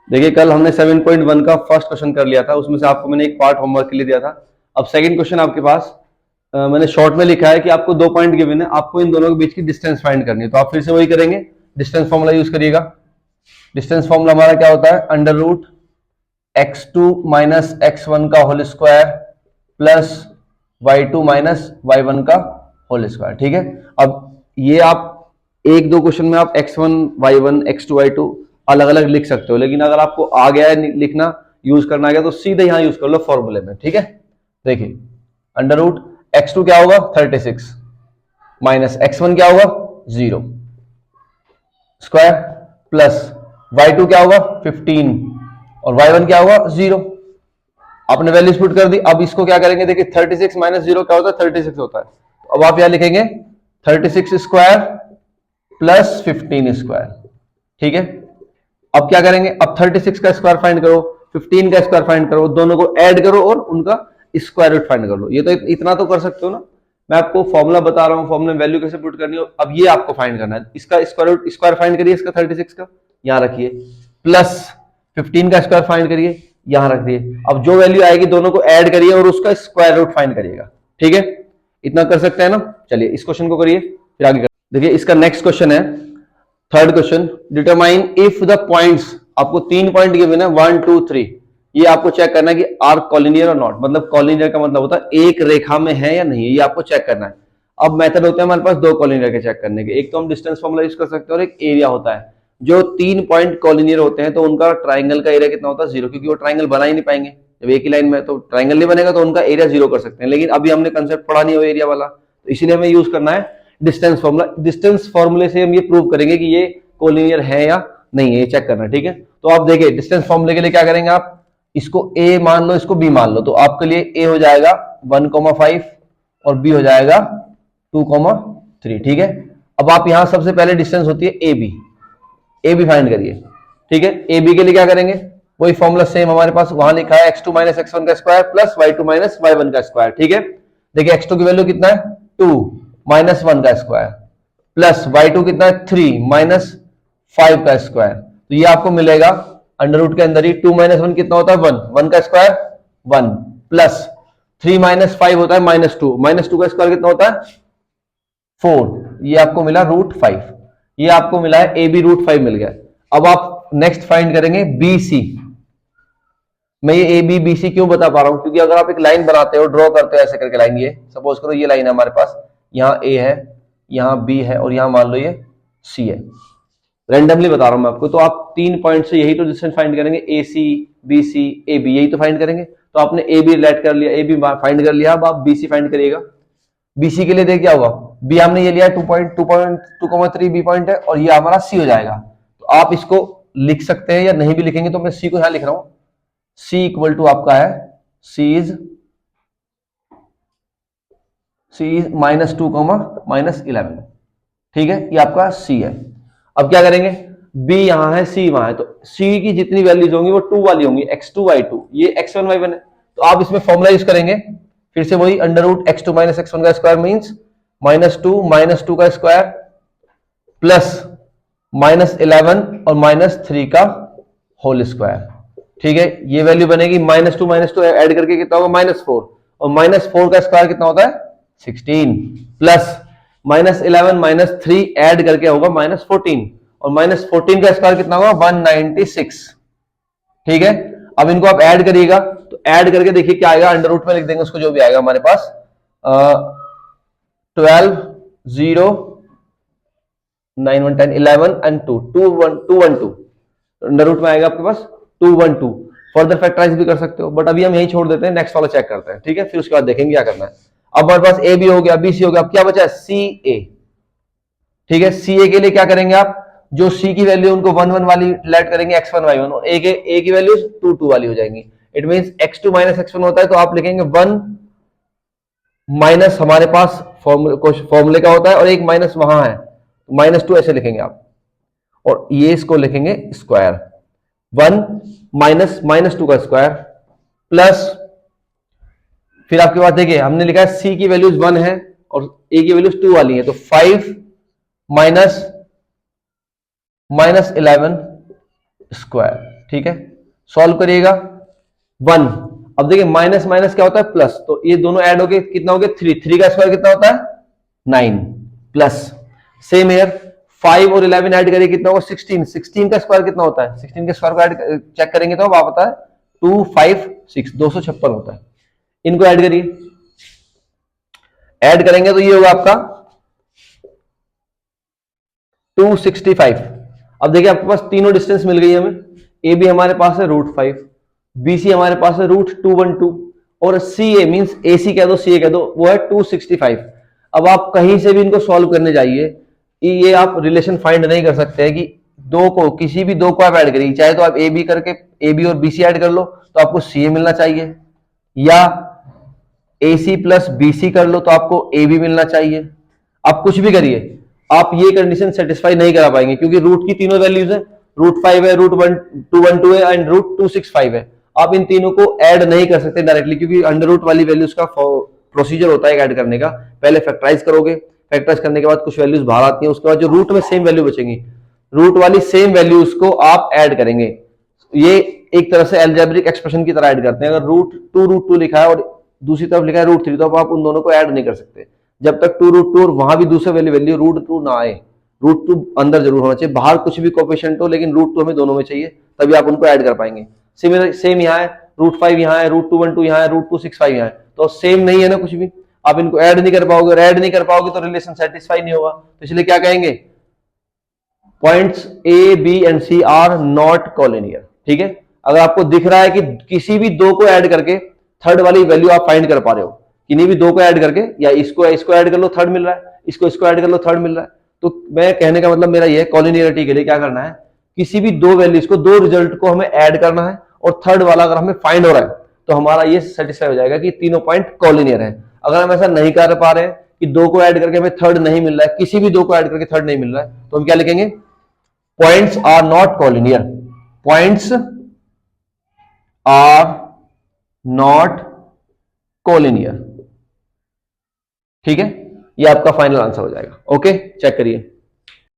देखिए कल हमने 7.1 का फर्स्ट क्वेश्चन कर लिया था, उसमें से आपको मैंने एक पार्ट होमवर्क के लिए दिया था। अब सेकंड क्वेश्चन आपके पास मैंने शॉर्ट में लिखा है कि आपको 2 पॉइंट गिवन है, आपको इन दोनों के बीच की डिस्टेंस फाइंड करनी है। तो आप फिर से वही करेंगे, डिस्टेंस फॉर्मूला यूज करिएगा। डिस्टेंस फॉर्मूला हमारा क्या होता है, under root x2 minus x1 का whole square plus y2 minus y1 का होल स्क्वायर। ठीक है, अब ये आप एक दो क्वेश्चन में आप x1 y1 x2 y2 अलग अलग लिख सकते हो, लेकिन अगर आपको आ गया है लिखना, यूज करना आ गया, तो सीधे यहां यूज कर लो फॉर्मूले में। ठीक है, देखिए अंडर रूट x2 क्या होगा 36 माइनस x1 क्या होगा 0 स्क्वायर प्लस y2 क्या होगा 15 और y1 क्या होगा 0। आपने वैल्यूज पुट कर दी। अब इसको क्या करेंगे, देखिए 36 माइनस 0 क्या होता है 36 होता है। तो अब आप यहां लिखेंगे 36 स्क्वायर प्लस 15 स्क्वायर। ठीक है, अब क्या करेंगे, अब 36 का स्क्वायर फाइंड करो, 15 का स्क्वायर फाइंड करो, दोनों को ऐड करो और उनका स्क्वायर रूट फाइंड कर लो। ये तो इतना तो कर सकते हो ना, मैं आपको फॉर्मूला बता रहा हूं, फॉर्मूला में वैल्यू कैसे पुट करनी हो। अब ये आपको फाइंड करना है, इसका स्क्वायर रूट स्क्वायर फाइंड करिए, इसका 36 का यहां रखिए, प्लस 15 का स्क्वायर फाइंड करिए, यहां रख दिए। अब जो वैल्यू आएगी दोनों को ऐड करिए और उसका स्क्वायर रूट फाइंड करिएगा। ठीक है, इतना कर सकते हैं ना। चलिए इस क्वेश्चन को करिए, फिर आगे देखिए इसका नेक्स्ट क्वेश्चन है third question. Determine if the points, आपको 3 पॉइंट गिवन है 1 2 3, ये आपको चेक करना है कि आर कॉलिनियर और नॉट, मतलब कॉलिनियर का मतलब होता है एक रेखा में है या नहीं, ये आपको चेक करना है। अब मेथड होते हैं हमारे पास 2 कॉलिनियर के चेक करने के, एक तो हम डिस्टेंस फॉर्मूला यूज कर सकते हैं और एक एरिया होता है। जो 3 पॉइंट कॉलिनियर होते हैं तो उनका ट्राइंगल का एरिया कितना होता है 0, क्योंकि वो ट्राइंगल बना ही नहीं पाएंगे जब एक ही लाइन में, तो ट्राइंगल नहीं बनेगा तो उनका एरिया 0 कर सकते हैं। लेकिन अभी हमने कंसेप्ट पढ़ा नहीं हो एरिया वाला, तो इसीलिए हमें यूज करना है डिस्टेंस फॉर्मूला। डिस्टेंस फॉर्मूले से हम ये प्रूव करेंगे कि ये कोलिनियर है या नहीं है, ये चेक करना है। ठीक है, तो आप देखिए डिस्टेंस फॉर्मूले के लिए क्या करेंगे, आप इसको a मान लो, इसको b मान लो, तो आपके लिए a हो जाएगा 1,5 और b हो जाएगा 2,3। ठीक है, अब आप यहां सबसे पहले डिस्टेंस होती है a b फाइंड करिए। ठीक है, a b के लिए क्या करेंगे, वही फॉर्मूला सेम हमारे पास वहां लिखा है, x2 माइनस x1 का square plus y2 minus y1 का स्क्वायर। ठीक है, देखिए x2 की वैल्यू कितना है 2 माइनस 1 का स्क्वायर प्लस y2 कितना है 3 माइनस 5 का स्क्वायर। तो ये आपको मिलेगा अंडर रूट के अंदर ही 2 माइनस 1 कितना होता है 1, 1 का स्क्वायर 1 प्लस 3 माइनस 5 होता है -2, -2 का स्क्वायर कितना होता है 4, ये आपको मिला √5। ये आपको मिला है ए बी √5 मिल गया। अब आप नेक्स्ट फाइंड करेंगे बी सी। मैं ये ए बी बी सी क्यों बता पा रहा हूं, क्योंकि अगर आप एक लाइन बनाते हो, ड्रॉ करते हो ऐसे करके लाइन, ये सपोज करो ये लाइन है हमारे पास, यहाँ ए है, यहाँ बी है और यहाँ मान लो ये सी है, रैंडमली बता रहा हूं मैं आपको। तो आप 3 पॉइंट से यही तो डिस्टेंस फाइंड करेंगे, ए C B C A B, यही तो फाइंड करेंगे। तो आपने ए बी रिलेट कर लिया, ए बी फाइंड कर लिया, अब आप बी सी फाइंड करिएगा। बी सी के लिए देख क्या होगा, बी हमने ये लिया 2.3 बी पॉइंट है और ये हमारा सी हो जाएगा। तो आप इसको लिख सकते हैं या नहीं भी लिखेंगे, तो मैं सी को यहां लिख रहा हूं, सी इक्वल टू आपका है सी इज -2 -11। ठीक है, ये आपका सी है। अब क्या करेंगे, b यहां है c वहां है, तो c की जितनी वैल्यूज होंगी वो 2 वाली होंगी, x2 y2, ये x1 y1 है। तो आप इसमें फॉर्मूला यूज करेंगे फिर से वही, under root x2 minus x1 का स्क्वायर मींस -2 का स्क्वायर प्लस -11 और -3 का होल स्क्वायर। ठीक है, ये वैल्यू बनेगी -2 ऐड करके कितना होगा -4, और -4 का स्क्वायर कितना होता है 16 प्लस -11 -3 ऐड करके होगा -14, और -14 का स्क्वायर कितना होगा 196। ठीक है, अब इनको आप ऐड करिएगा, तो ऐड करके देखिए क्या आएगा, अंडर रूट में लिख देंगे उसको, जो भी आएगा हमारे पास 12 0 9 1 10 11 एंड 212 अंडर रूट में आएगा आपके पास 212। फर्दर फैक्टराइज भी कर सकते हो, बट अभी हम यही छोड़ देते हैं, नेक्स्ट वाला चेक करते हैं। ठीक है, फिर उसके बाद देखेंगे क्या करना है। अब हमारे पास ए बी हो गया, बी सी हो गया, अब क्या बचा है सी ए। ठीक है, सी ए के लिए क्या करेंगे आप, जो सी की वैल्यू उनको 1 1 वाली लेट करेंगे x1 y1, और ए की वैल्यू 2 2 वाली हो जाएंगी। It means x2 minus x1 होता है, तो आप लिखेंगे 1 माइनस हमारे पास फॉर्मूले का होता है और एक माइनस वहां है, -2 ऐसे लिखेंगे आप, और ये इसको लिखेंगे स्क्वायर, 1 माइनस -2 का स्क्वायर प्लस, फिर आपके पास देखिए हमने लिखा है सी की वैल्यूज 1 है और ए की वैल्यूज 2 वाली है, तो 5 माइनस -11 स्क्वायर। ठीक है, सॉल्व करिएगा 1। अब देखिए माइनस माइनस क्या होता है प्लस, तो ये दोनों ऐड हो गए, कितना हो गया 3, 3 का स्क्वायर कितना होता है 9 प्लस। सेम हेयर 5 और 11 ऐड करिए कितना होगा 16, 16 का स्क्वायर कितना होता है, 16 के स्क्वायर को ऐड चेक करेंगे तो आप पता है 256 256 होता है। इनको ऐड करिए, ऐड करेंगे तो ये होगा आपका 265। अब देखिए आपके पास तीनों डिस्टेंस मिल गई हमें, ए बी हमारे पास है √5, बी सी हमारे पास है √212 और सी ए मीन्स ए सी कह दो सी ए कह दो वो है 265। अब आप कहीं से भी इनको सॉल्व करने जाइए, ये आप रिलेशन फाइंड नहीं कर सकते हैं कि दो को किसी भी दो को आप ऐड करिए, चाहे तो आप ए बी करके ए बी और बी सी ऐड कर लो तो आपको सी ए मिलना चाहिए, या ए सी प्लस बी सी कर लो तो आपको ए बी मिलना चाहिए। आप कुछ भी करिए, आप ये कंडीशन सेटिस्फाई नहीं करा पाएंगे क्योंकि रूट की तीनों वैल्यूज है, √5 है, √212 है एंड √265 है। आप इन तीनों को ऐड नहीं कर सकते डायरेक्टली क्योंकि अंडर रूट वाली वैल्यूज का प्रोसीजर होता है ऐड करने का। पहले फैक्टराइज करोगे, फैक्टराइज करने के बाद कुछ वैल्यूज बाहर आती हैं, उसके बाद जो रूट में सेम वैल्यू बचेंगी, रूट वाली सेम वैल्यूज को आप ऐड करेंगे। ये एक तरह से एल्जेब्रिक एक्सप्रेशन की तरह ऐड करते हैं। अगर √2 लिखा है और दूसरी तरफ लिखा है √3 तो आप उन दोनों को ऐड नहीं कर सकते जब तक 2√2 और वहां भी दूसरे वाली वैल्यू √2 ना आए। √2 अंदर जरूर होना चाहिए, बाहर कुछ भी कोएफिशिएंट हो लेकिन √2 हमें दोनों में चाहिए, तभी आप उनको ऐड कर पाएंगे। सिमिलर सेम यहाँ है, √5 यहाँ है, √212 यहाँ है, √265 यहाँ है, तो सेम नहीं है ना कुछ भी, आप इनको ऐड नहीं कर पाओगे, और ऐड नहीं कर पाओगे तो रिलेशन सेटिस्फाई नहीं होगा। तो इसलिए क्या कहेंगे, points A B and C are not collinear. ठीक है, अगर आपको दिख रहा है कि किसी भी दो को ऐड करके थर्ड वाली वैल्यू आप फाइंड कर पा रहे हो, किन्हीं भी दो को ऐड करके, या इसको ऐड कर लो थर्ड मिल रहा है, इसको ऐड कर लो थर्ड मिल रहा है, तो मैं कहने का मतलब मेरा ये है कोलिनियरिटी के लिए क्या करना है, किसी भी दो वैल्यूज को, दो रिजल्ट को हमें ऐड करना है और थर्ड वाला अगर हमें फाइंड हो रहा है तो हमारा ये सेटिस्फाई हो जाएगा कि तीनों पॉइंट कोलिनियर है। अगर हम ऐसा नहीं कर पा रहे हैं कि दो को ऐड करके हमें थर्ड नहीं मिल रहा है, किसी भी दो को ऐड करके थर्ड नहीं मिल रहा है, तो हम क्या लिखेंगे, points are not collinear, points are not collinear. ठीक है, ये आपका फाइनल आंसर हो जाएगा। ओके, चेक करिए।